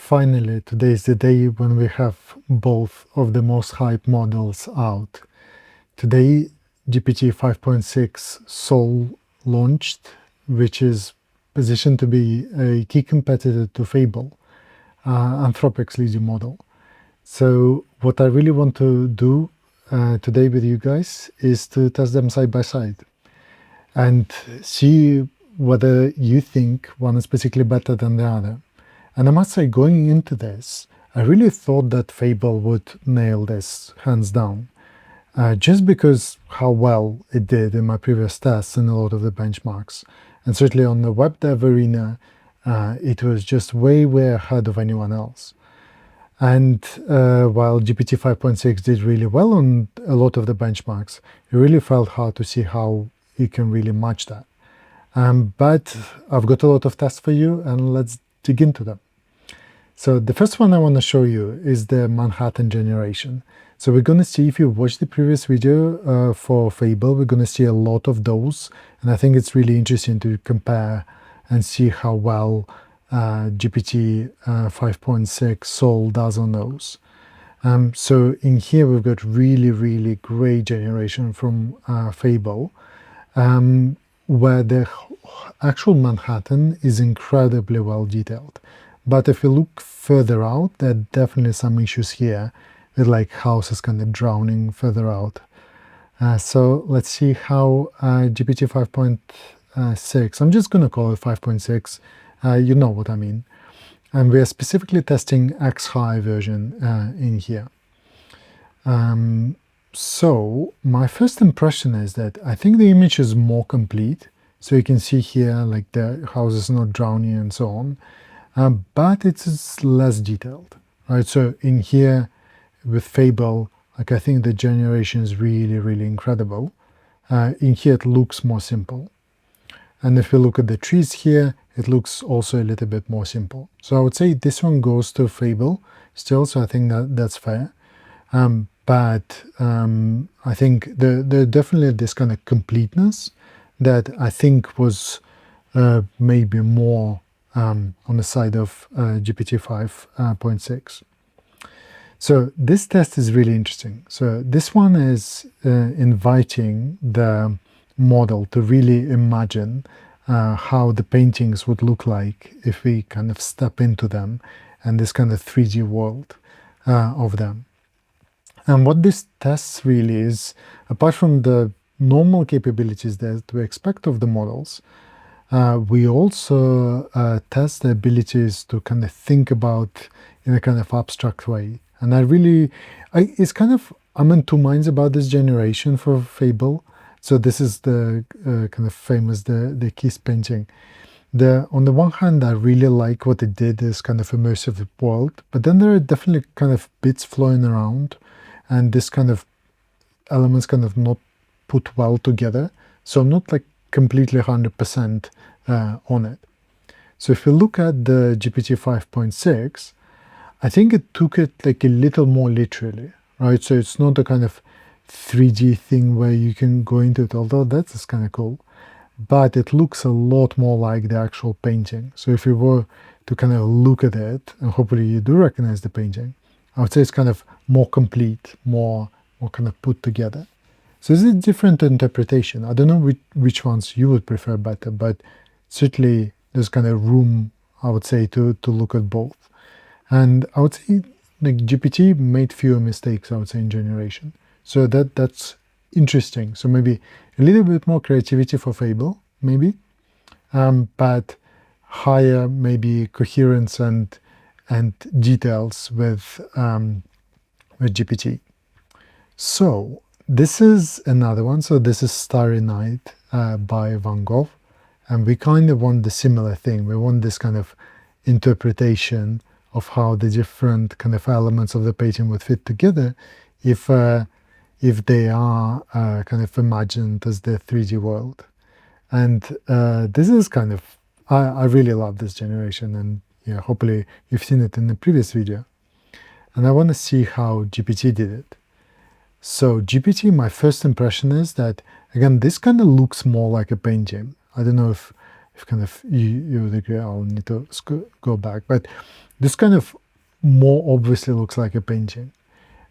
Finally, today is the day when we have both of the most hyped models out. Today, GPT 5.6 Sol launched, which is positioned to be a key competitor to Fable, Anthropic's leading model. So what I really want to do today with you guys is to test them side by side and see whether you think one is particularly better than the other. And I must say, going into this, I really thought that Fable would nail this hands down, just because how well it did in my previous tests and a lot of the benchmarks. And certainly on the web dev arena, it was just way ahead of anyone else. And while GPT 5.6 did really well on a lot of the benchmarks, it really felt hard to see how it can really match that. But I've got a lot of tests for you, and let's dig into them. So the first one I want to show you is the Manhattan generation. So we're going to see, if you watched the previous video for Fable, we're going to see a lot of those. And I think it's really interesting to compare and see how well GPT 5.6 Sol does on those. So in here, we've got really great generation from Fable, where the actual Manhattan is incredibly well detailed. But if you look further out, there are definitely some issues here with like houses kind of drowning further out. So let's see how GPT 5.6, I'm just going to call it 5.6, you know what I mean. And we are specifically testing X-High version in here. So my first impression is that I think the image is more complete. So you can see here like the house is not drowning and so on. But it's less detailed, right? So in here with Fable, like I think the generation is really incredible. In here it looks more simple. And if you look at the trees here, it looks also a little bit more simple. So I would say this one goes to Fable still, so I think that's fair. But I think there definitely this kind of completeness that I think was maybe more on the side of GPT 5.6. So this test is really interesting. So this one is inviting the model to really imagine how the paintings would look like if we kind of step into them and this kind of 3D world of them. And what this tests really is, apart from the normal capabilities that we expect of the models, we also test the abilities to kind of think about in a kind of abstract way. And it's kind of, I'm in two minds about this generation for Fable. So this is the kind of famous, the Kiss painting. On the one hand, I really like what it did, this kind of immersive world, but then there are definitely kind of bits flowing around and this kind of elements kind of not put well together. So I'm not like completely 100% on it. So if you look at the GPT 5.6, I think it took it like a little more literally, right? So it's not a kind of 3D thing where you can go into it, although that's kind of cool. But it looks a lot more like the actual painting. So if you were to kind of look at it, and hopefully you do recognize the painting, I would say it's kind of more complete, more kind of put together. So it's a different interpretation. I don't know which ones you would prefer better, but certainly there's kind of room, I would say, to look at both. And I would say like GPT made fewer mistakes, I would say, in generation. So that's interesting. So maybe a little bit more creativity for Fable, maybe, but higher maybe coherence and details with GPT. So this is another one. So this is Starry Night by Van Gogh. And we kind of want the similar thing. We want this kind of interpretation of how the different kind of elements of the painting would fit together if they are kind of imagined as the 3D world. And this is kind of, I really love this generation, and yeah, hopefully you've seen it in the previous video. And I want to see how GPT did it. So GPT, my first impression is that, again, this kind of looks more like a painting. I don't know if if kind of you would agree, I'll need to go back. But this kind of more obviously looks like a painting.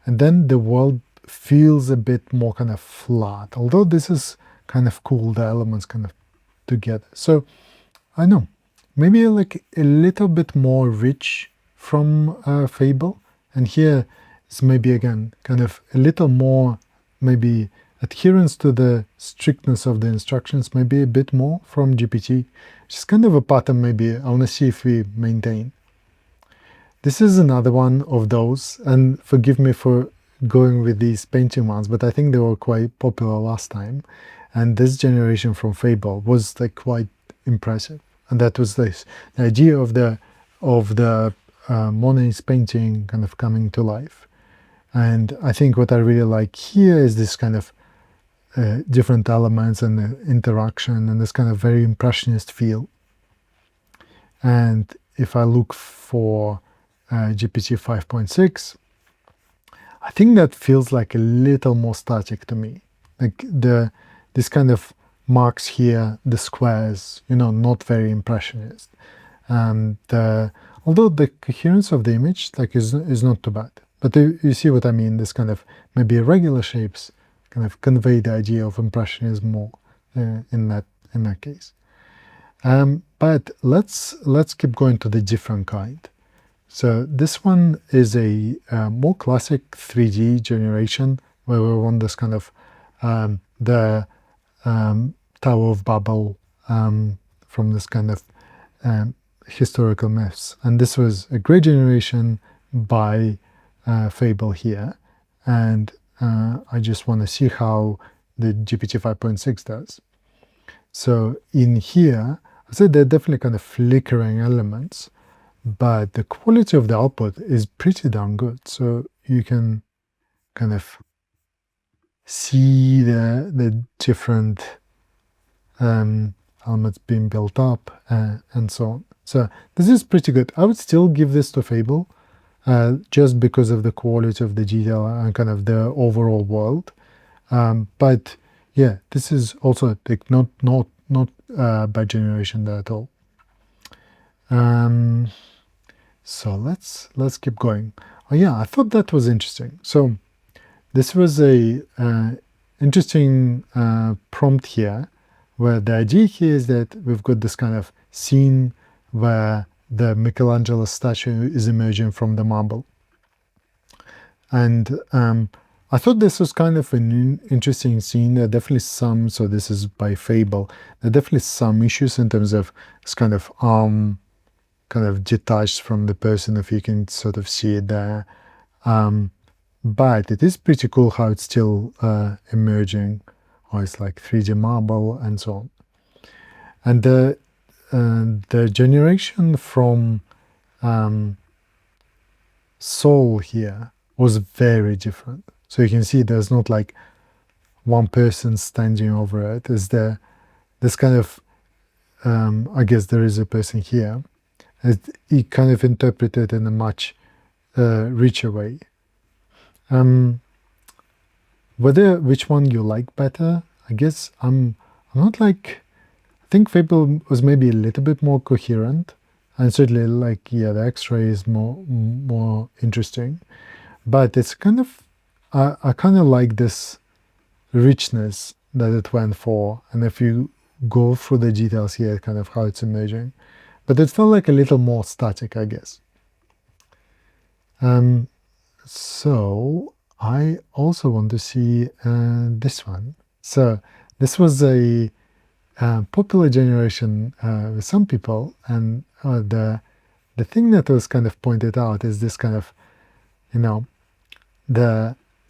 And then the world feels a bit more kind of flat, although this is kind of cool, the elements kind of together. So I know, maybe like a little bit more rich from Fable. And here is maybe again kind of a little more maybe adherence to the strictness of the instructions, maybe a bit more from GPT, which is kind of a pattern maybe I want to see if we maintain. This is another one of those, and forgive me for going with these painting ones, but I think they were quite popular last time. And this generation from Fable was like quite impressive. And that was this, the idea of the Monet's painting kind of coming to life. And I think what I really like here is this kind of different elements and the interaction and this kind of very impressionist feel. And if I look for GPT 5.6, I think that feels like a little more static to me. Like this kind of marks here, the squares, not very impressionist. Although the coherence of the image is not too bad. But you see what I mean, this kind of maybe irregular shapes kind of convey the idea of impressionism more in that case. But let's keep going to the different kind. So this one is a more classic 3D generation where we want this kind of the Tower of Babel from this kind of historical myths. And this was a great generation by Fable here. And I just want to see how the GPT 5.6 does. So in here, I said there are definitely kind of flickering elements, but the quality of the output is pretty darn good. So you can kind of see the different elements being built up and so on. So this is pretty good. I would still give this to Fable just because of the quality of the detail and kind of the overall world. But yeah, this is also like not bad generation there at all. So let's keep going. Oh yeah, I thought that was interesting. So this was a interesting prompt here, where the idea here is that we've got this kind of scene where the Michelangelo statue is emerging from the marble. And I thought this was kind of an interesting scene. There are definitely some, so this is by Fable, there are definitely some issues in terms of this kind of arm kind of detached from the person, if you can sort of see it there. But it is pretty cool how it's still emerging, or it's like 3D marble and so on. And the generation from Soul here was very different. So you can see there's not like one person standing over it. Is there this kind of, I guess there is a person here. He kind of interpreted in a much richer way. Which one you like better? I guess I'm not like, I think Fable was maybe a little bit more coherent, and certainly like, yeah, the X-ray is more interesting, but it's kind of, I kind of like this richness that it went for. And if you go through the details here, kind of how it's emerging, but it felt like a little more static, I guess. So I also want to see this one. So this was a popular generation with some people, and the thing that was kind of pointed out is this kind of,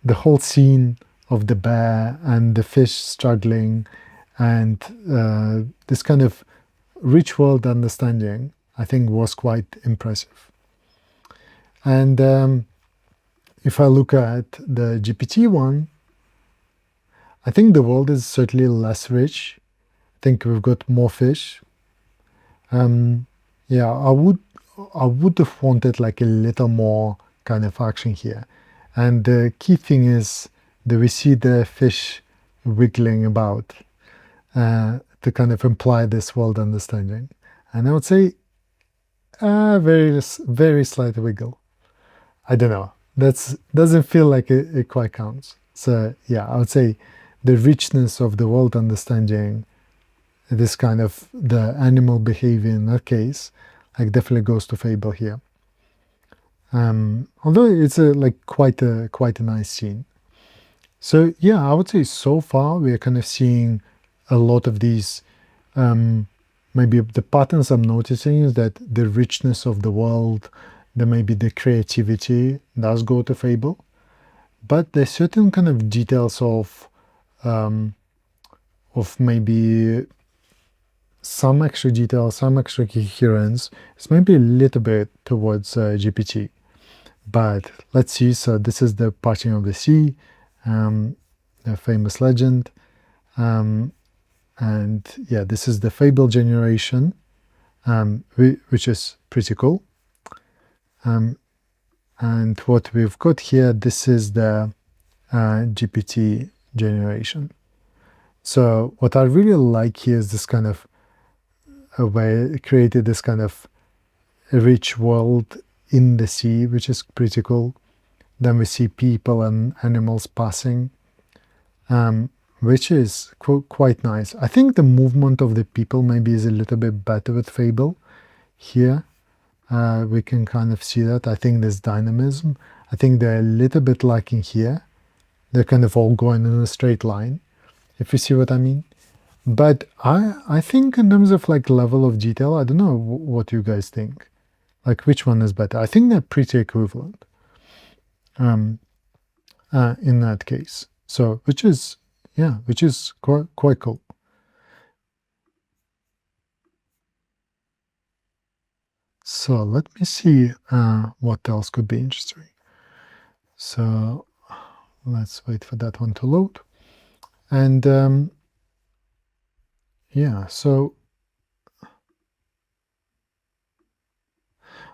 the whole scene of the bear and the fish struggling, and this kind of rich world understanding, I think, was quite impressive. And if I look at the GPT one, I think the world is certainly less rich. I think we've got more fish. Yeah, I would have wanted like a little more kind of action here. And the key thing is that we see the fish wiggling about. to kind of imply this world understanding. And I would say very slight wiggle. I don't know. That doesn't feel like it quite counts. So yeah, I would say the richness of the world understanding, this kind of the animal behavior in that case, like definitely goes to Fable here. Although it's quite a nice scene. So yeah, I would say so far we are kind of seeing a lot of these. Maybe the patterns I'm noticing is that the richness of the world, there may be the creativity does go to Fable, but there's certain kind of details of maybe some extra detail, some extra coherence. It's maybe a little bit towards GPT. But let's see. So this is the parting of the sea, the famous legend. And yeah, this is the Fable generation, which is pretty cool. And what we've got here, this is the GPT generation. So what I really like here is this kind of a way it created this kind of rich world in the sea, which is pretty cool. Then we see people and animals passing, which is quite nice. I think the movement of the people maybe is a little bit better with Fable. Here we can kind of see that. I think there's dynamism. I think they're a little bit lacking here. They're kind of all going in a straight line, if you see what I mean. But I think in terms of like level of detail, I don't know what you guys think. Like which one is better? I think they're pretty equivalent in that case. So which is quite cool. So let me see what else could be interesting. So let's wait for that one to load. And yeah, so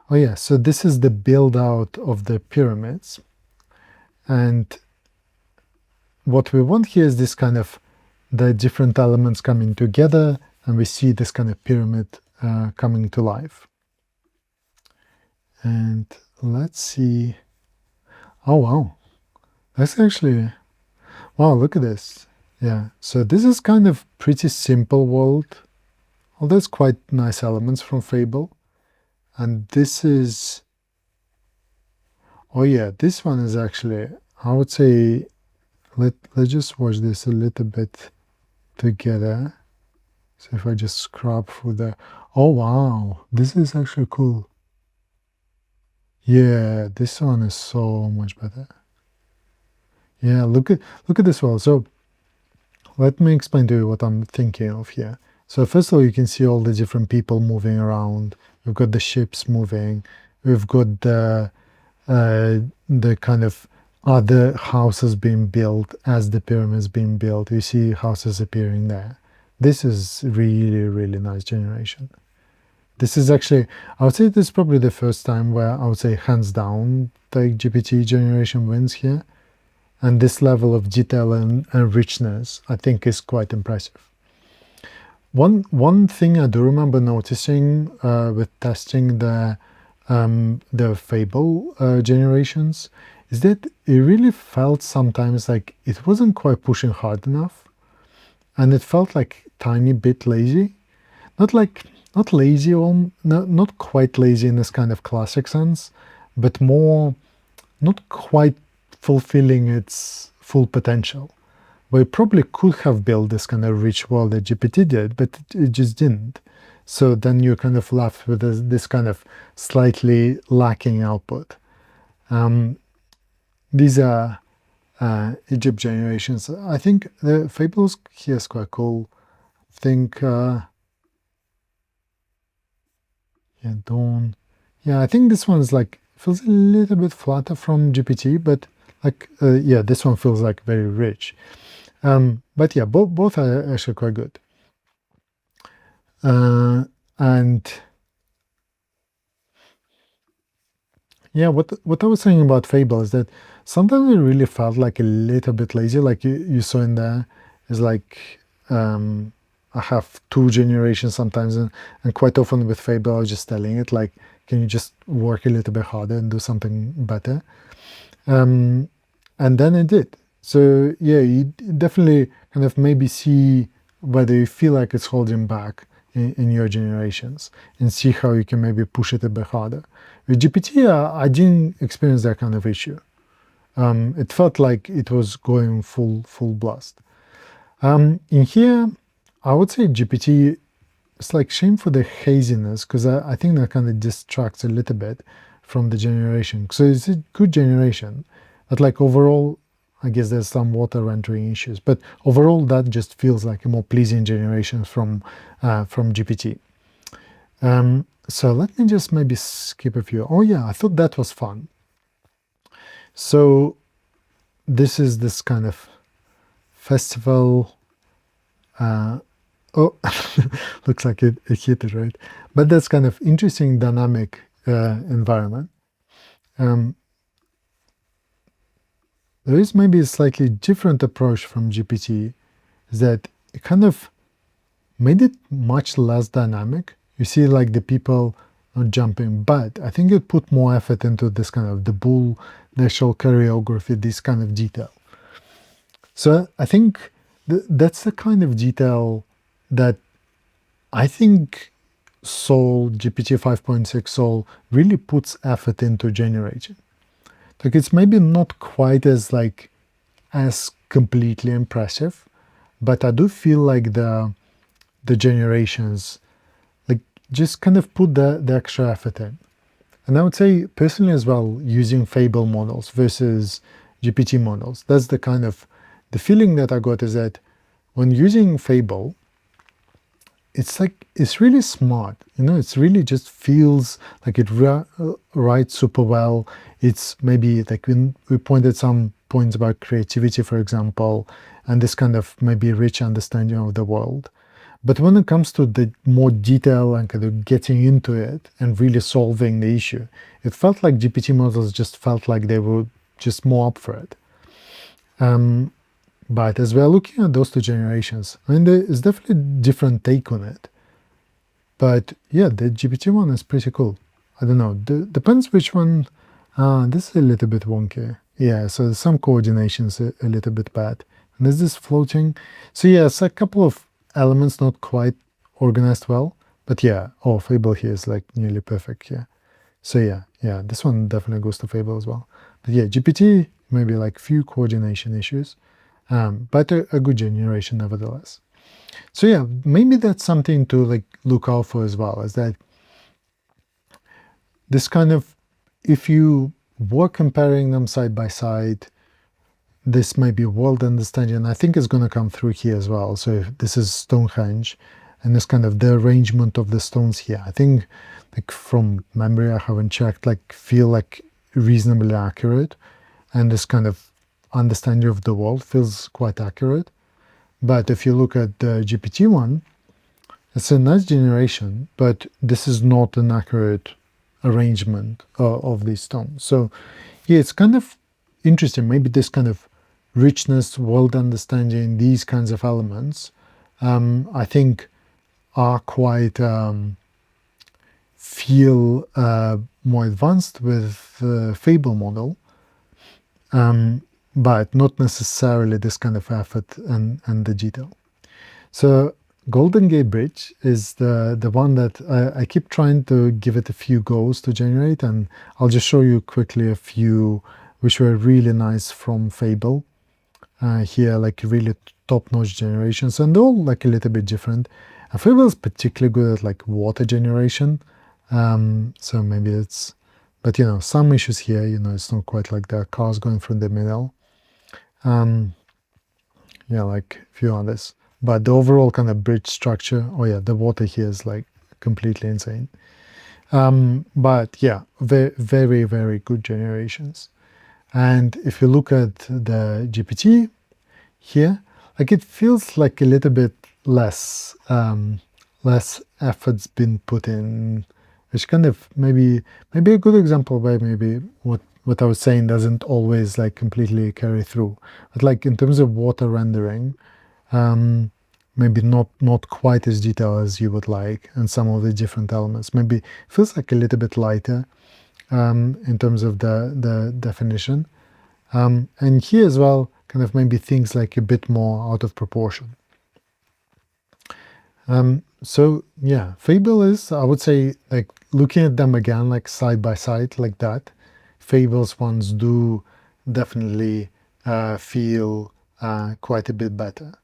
oh yeah, so this is the build out of the pyramids. And what we want here is this kind of the different elements coming together, and we see this kind of pyramid coming to life. And let's see. Oh wow, that's actually, wow, look at this. Yeah, so this is kind of pretty simple world, although it's quite nice elements from Fable. And this is, oh yeah, this one is actually, I would say, let's just watch this a little bit together. So if I just scrub through the, oh wow, this is actually cool. Yeah, this one is so much better. Yeah, look at this one. So let me explain to you what I'm thinking of here. So first of all, you can see all the different people moving around. We've got the ships moving. We've got the kind of other houses being built as the pyramids being built. You see houses appearing there. This is really, really nice generation. This is actually, I would say this is probably the first time where I would say hands down the GPT generation wins here. And this level of detail and richness, I think, is quite impressive. One thing I do remember noticing with testing the Fable generations is that it really felt sometimes like it wasn't quite pushing hard enough, and it felt like tiny bit lazy. Not lazy, or not quite lazy in this kind of classic sense, but more not quite fulfilling its full potential. But it probably could have built this kind of rich world that GPT did, but it just didn't. So then you're kind of left with this kind of slightly lacking output. These are Egypt generations. I think the Fables here is quite cool. I think, yeah, Dawn. Yeah, I think this one's like, feels a little bit flatter from GPT, but like, yeah, this one feels like very rich. But yeah, both are actually quite good. And yeah, what I was saying about Fable is that sometimes it really felt like a little bit lazy, like you saw in there, is like I have two generations sometimes, and quite often with Fable, I was just telling it like, can you just work a little bit harder and do something better? And then it did. So yeah, you definitely kind of maybe see whether you feel like it's holding back in your generations, and see how you can maybe push it a bit harder. With GPT, I didn't experience that kind of issue. It felt like it was going full blast. In here, I would say GPT, it's like shame for the haziness, because I think that kind of distracts a little bit from the generation. So it's a good generation, but like overall, I guess there's some water rendering issues, but overall that just feels like a more pleasing generation from GPT. So let me just maybe skip a few. Oh yeah, I thought that was fun. So this is this kind of festival. Oh, looks like it hit it, right? But that's kind of interesting dynamic environment. There is maybe a slightly different approach from GPT, that it kind of made it much less dynamic. You see like the people not jumping, but I think it put more effort into this kind of the bull, the actual choreography, this kind of detail. So I think that's the kind of detail that I think GPT 5.6 Soul really puts effort into generating. Like it's maybe not quite as completely impressive, but I do feel like the generations like just kind of put the extra effort in. And I would say personally as well, using Fable models versus GPT models, that's the kind of the feeling that I got, is that when using Fable, it's like it's really smart, it's really just feels like it writes super well. It's maybe like when we pointed some points about creativity, for example, and this kind of maybe rich understanding of the world. But when it comes to the more detail and kind of getting into it and really solving the issue, it felt like GPT models just felt like they were just more up for it. But as we're looking at those two generations, I mean, there is definitely a different take on it. But yeah, the GPT one is pretty cool. I don't know, depends which one. This is a little bit wonky. Yeah, so some coordination's a little bit bad. And there's this floating. So yeah, it's a couple of elements not quite organized well. But yeah, Fable here is like nearly perfect, yeah. So yeah, this one definitely goes to Fable as well. But yeah, GPT, maybe like few coordination issues. But a good generation nevertheless. So yeah, maybe that's something to like look out for as well, is that this kind of, if you were comparing them side by side, this might be world understanding, and I think it's going to come through here as well. So if this is Stonehenge, and this kind of the arrangement of the stones here, I think like from memory, I haven't checked, like feel like reasonably accurate, and this kind of understanding of the world feels quite accurate. But if you look at the GPT one, it's a nice generation, but this is not an accurate arrangement of these stones. So yeah, it's kind of interesting. Maybe this kind of richness, world understanding, these kinds of elements, I think are quite feel more advanced with the Fable model, but not necessarily this kind of effort and the detail. So Golden Gate Bridge is the one that I keep trying to give it a few goes to generate, and I'll just show you quickly a few which were really nice from Fable. Here, like really top-notch generations, and they're all like a little bit different. Fable is particularly good at like water generation, so maybe it's, but some issues here, it's not quite like the cars going through the middle. Yeah, like a few others. But the overall kind of bridge structure, oh yeah, the water here is like completely insane. But yeah, very, very, very good generations. And if you look at the GPT here, like it feels like a little bit less effort's been put in, which kind of maybe a good example where maybe what I was saying doesn't always like completely carry through. But like in terms of water rendering, maybe not quite as detailed as you would like, and some of the different elements maybe feels like a little bit lighter in terms of the definition. And here as well, kind of maybe things like a bit more out of proportion. So yeah, Fable is, I would say, like looking at them again, like side by side like that, Fable's ones do definitely feel quite a bit better.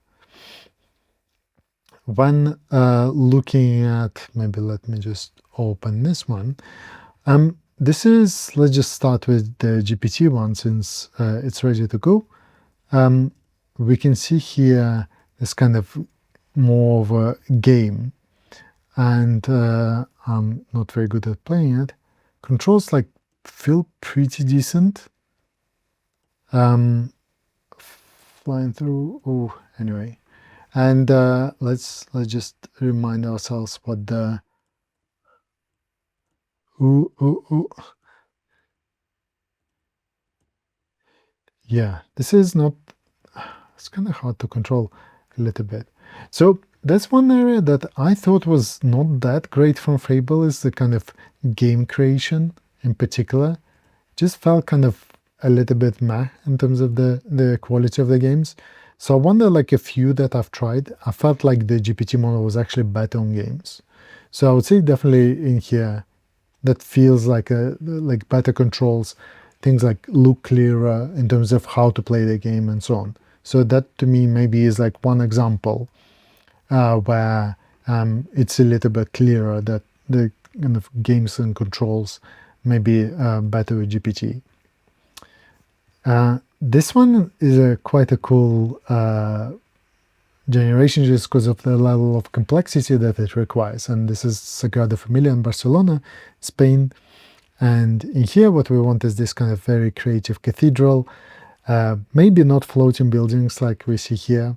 When looking at, maybe let me just open this one. This is, let's just start with the GPT one since it's ready to go. We can see here this kind of more of a game, and I'm not very good at playing it. Controls like feel pretty decent. Flying through. Oh, anyway, and let's just remind ourselves what the ooh. Yeah, this is not. It's kind of hard to control a little bit. So that's one area that I thought was not that great from Fable, is the kind of game creation in particular. Just felt kind of a little bit meh in terms of the quality of the games. So I wonder, like a few that I've tried, I felt like the GPT model was actually better on games. So I would say definitely in here that feels like like better controls, things like look clearer in terms of how to play the game and so on. So that to me maybe is like one example where it's a little bit clearer that the kind of games and controls may be better with GPT. This one is quite a cool generation just because of the level of complexity that it requires. And this is Sagrada Familia in Barcelona, Spain. And in here, what we want is this kind of very creative cathedral, maybe not floating buildings like we see here.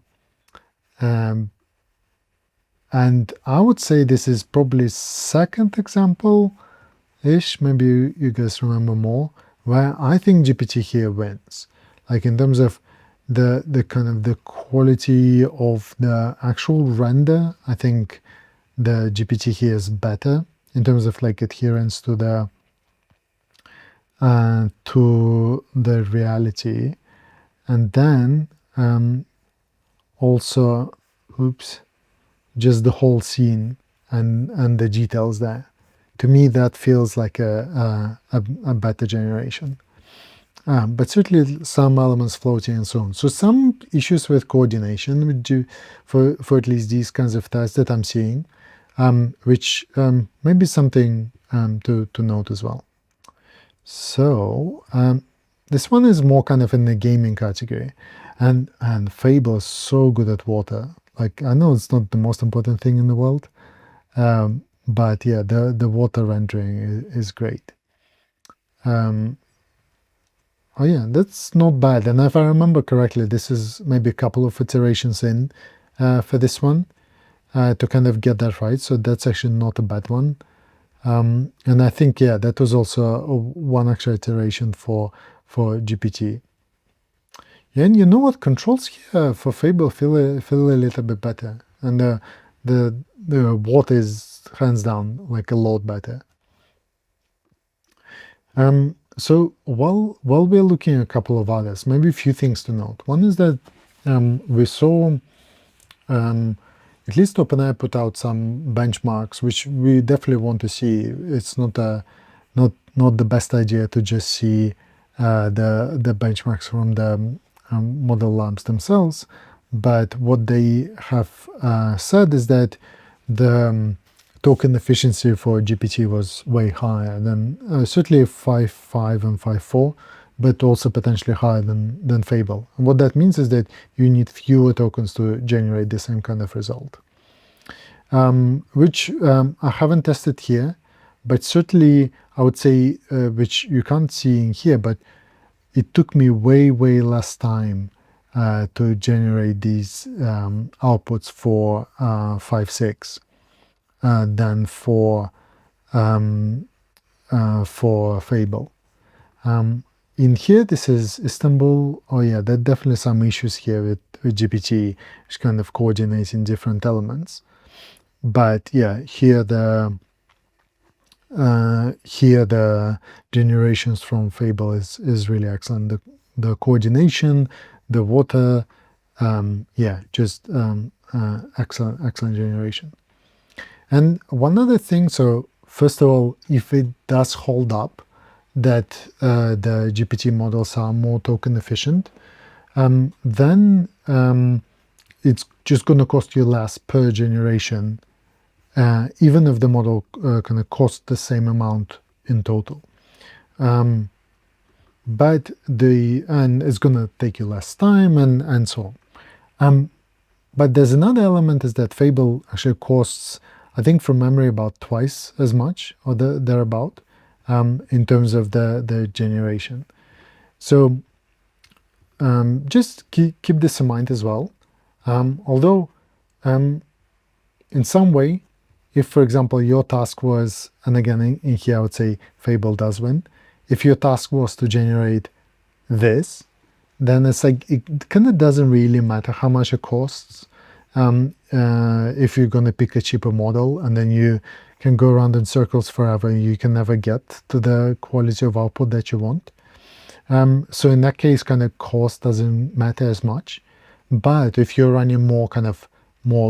And I would say this is probably second example-ish, maybe you guys remember more, where I think GPT here wins. Like in terms of the kind of the quality of the actual render, I think the GPT here is better in terms of like adherence to the reality. And then also, just the whole scene and the details there. To me, that feels like a better generation. But certainly some elements floating and so on. So some issues with coordination for at least these kinds of tests that I'm seeing, which may be something to note as well. So this one is more kind of in the gaming category, and Fable is so good at water. Like I know it's not the most important thing in the world, but yeah, the water rendering is great. Oh yeah, that's not bad. And if I remember correctly, this is maybe a couple of iterations in for this one to kind of get that right. So that's actually not a bad one. And I think, yeah, that was also one extra iteration for GPT. Yeah, and you know what? Controls here for Fable feel a little bit better. And the water is hands down like a lot better. So while we're looking at a couple of others, maybe a few things to note. One is that we saw at least OpenAI put out some benchmarks, which we definitely want to see. It's not the best idea to just see the benchmarks from the model labs themselves, but what they have said is that the token efficiency for GPT was way higher than certainly 5.5 and 5.4, but also potentially higher than Fable. And what that means is that you need fewer tokens to generate the same kind of result, which I haven't tested here, but certainly I would say, which you can't see in here, but it took me way less time to generate these outputs for 5.6 than for Fable. in here, this is Istanbul. Oh yeah, there are definitely some issues here with GPT, which kind of coordinating different elements. But yeah, here the generations from Fable is really excellent. The coordination, the water, just excellent generation. And one other thing, so first of all, if it does hold up that the GPT models are more token efficient, then it's just going to cost you less per generation, even if the model kind of costs the same amount in total. And it's going to take you less time and so on. But there's another element is that Fable actually costs, I think from memory, about twice as much or thereabout in terms of the generation. So just keep this in mind as well. Although in some way, if for example your task was, and again in here I would say Fable does win, if your task was to generate this, then it's like it kind of doesn't really matter how much it costs. If you're going to pick a cheaper model and then you can go around in circles forever, you can never get to the quality of output that you want. So in that case, kind of cost doesn't matter as much. But if you're running more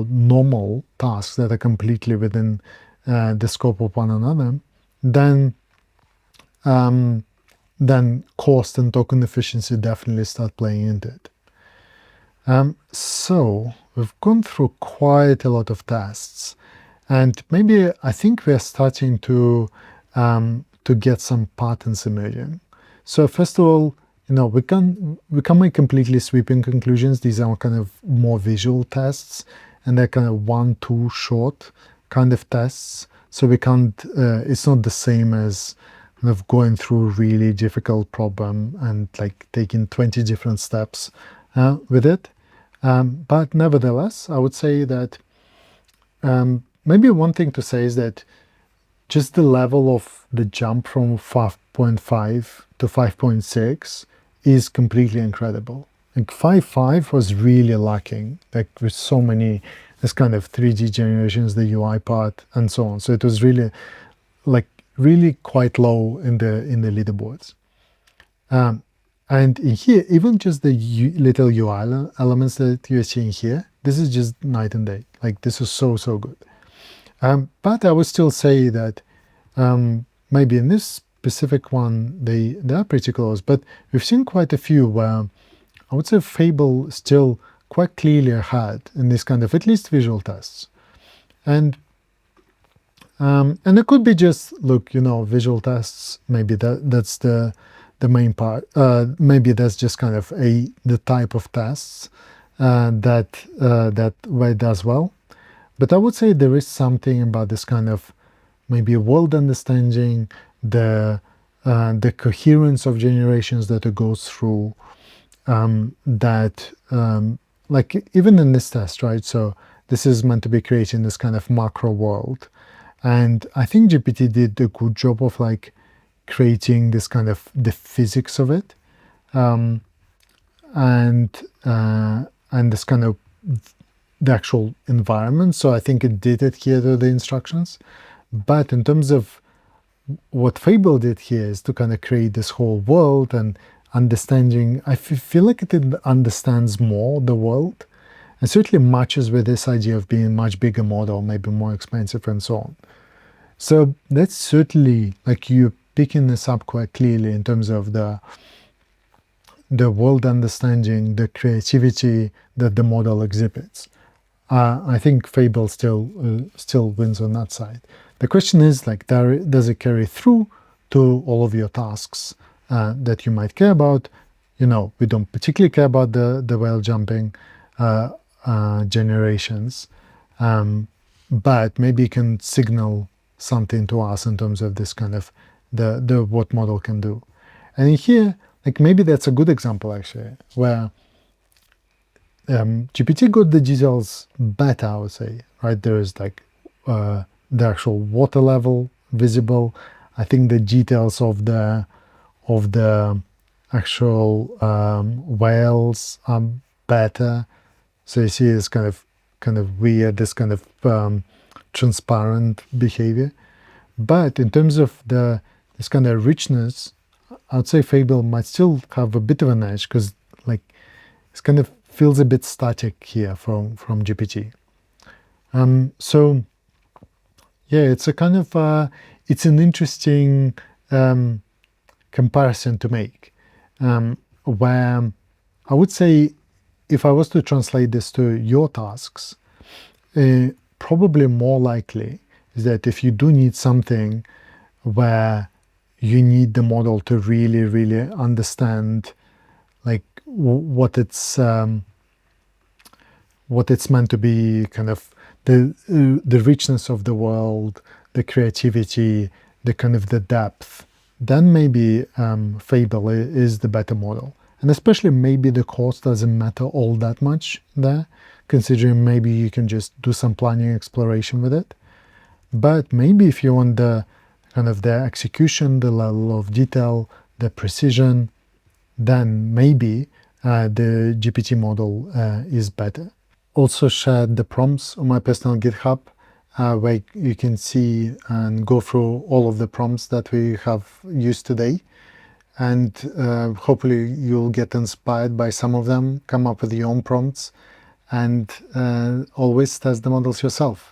normal tasks that are completely within the scope of one another, then cost and token efficiency definitely start playing into it. So we've gone through quite a lot of tests, and maybe I think we're starting to get some patterns emerging. So first of all, we can make completely sweeping conclusions. These are kind of more visual tests, and they're kind of 1-2 short kind of tests. So we can't. It's not the same as kind of going through a really difficult problem and like taking 20 different steps with it. But nevertheless, I would say that maybe one thing to say is that just the level of the jump from 5.5 to 5.6 is completely incredible. Like 5.5 was really lacking, like with so many this kind of 3D generations, the UI part and so on. So it was really quite low in the leaderboards. And in here, even just the little UI elements that you're seeing here, this is just night and day. Like this is so good. But I would still say that maybe in this specific one, they are pretty close. But we've seen quite a few where I would say Fable still quite clearly ahead in this kind of at least visual tests. And it could be just, look, visual tests, maybe that's the main part. Maybe that's just kind of the type of tests that way does well. But I would say there is something about this kind of maybe world understanding, the coherence of generations that it goes through, like even in this test, right? So this is meant to be creating this kind of macro world. And I think GPT did a good job of like creating this kind of the physics of it, and this kind of the actual environment. So I think it did adhere to the instructions. But in terms of what Fable did here is to kind of create this whole world and understanding. I feel like it understands more the world, and certainly matches with this idea of being a much bigger model, maybe more expensive and so on. So that's certainly like you're picking this up quite clearly in terms of the world understanding, the creativity that the model exhibits. I think Fable still wins on that side. The question is like, does it carry through to all of your tasks that you might care about? We don't particularly care about the whale jumping generations, but maybe it can signal something to us in terms of this kind of the what model can do. And in here, like maybe that's a good example actually, where GPT got the details better, I would say, right? There is like the actual water level visible. I think the details of the actual whales are better. So you see this kind of weird, this kind of transparent behavior. But in terms of this kind of richness, I'd say Fable might still have a bit of an edge because like it kind of feels a bit static here from GPT. So yeah, it's a kind of it's an interesting comparison to make, where I would say if I was to translate this to your tasks, probably more likely is that if you do need something where you need the model to really, really understand like what it's meant to be, kind of the richness of the world, the creativity, the kind of the depth, then maybe Fable is the better model. And especially maybe the cost doesn't matter all that much there, considering maybe you can just do some planning exploration with it. But maybe if you want the kind of the execution, the level of detail, the precision, then maybe the GPT model is better. Also shared the prompts on my personal GitHub, where you can see and go through all of the prompts that we have used today. And hopefully you'll get inspired by some of them, come up with your own prompts, and always test the models yourself.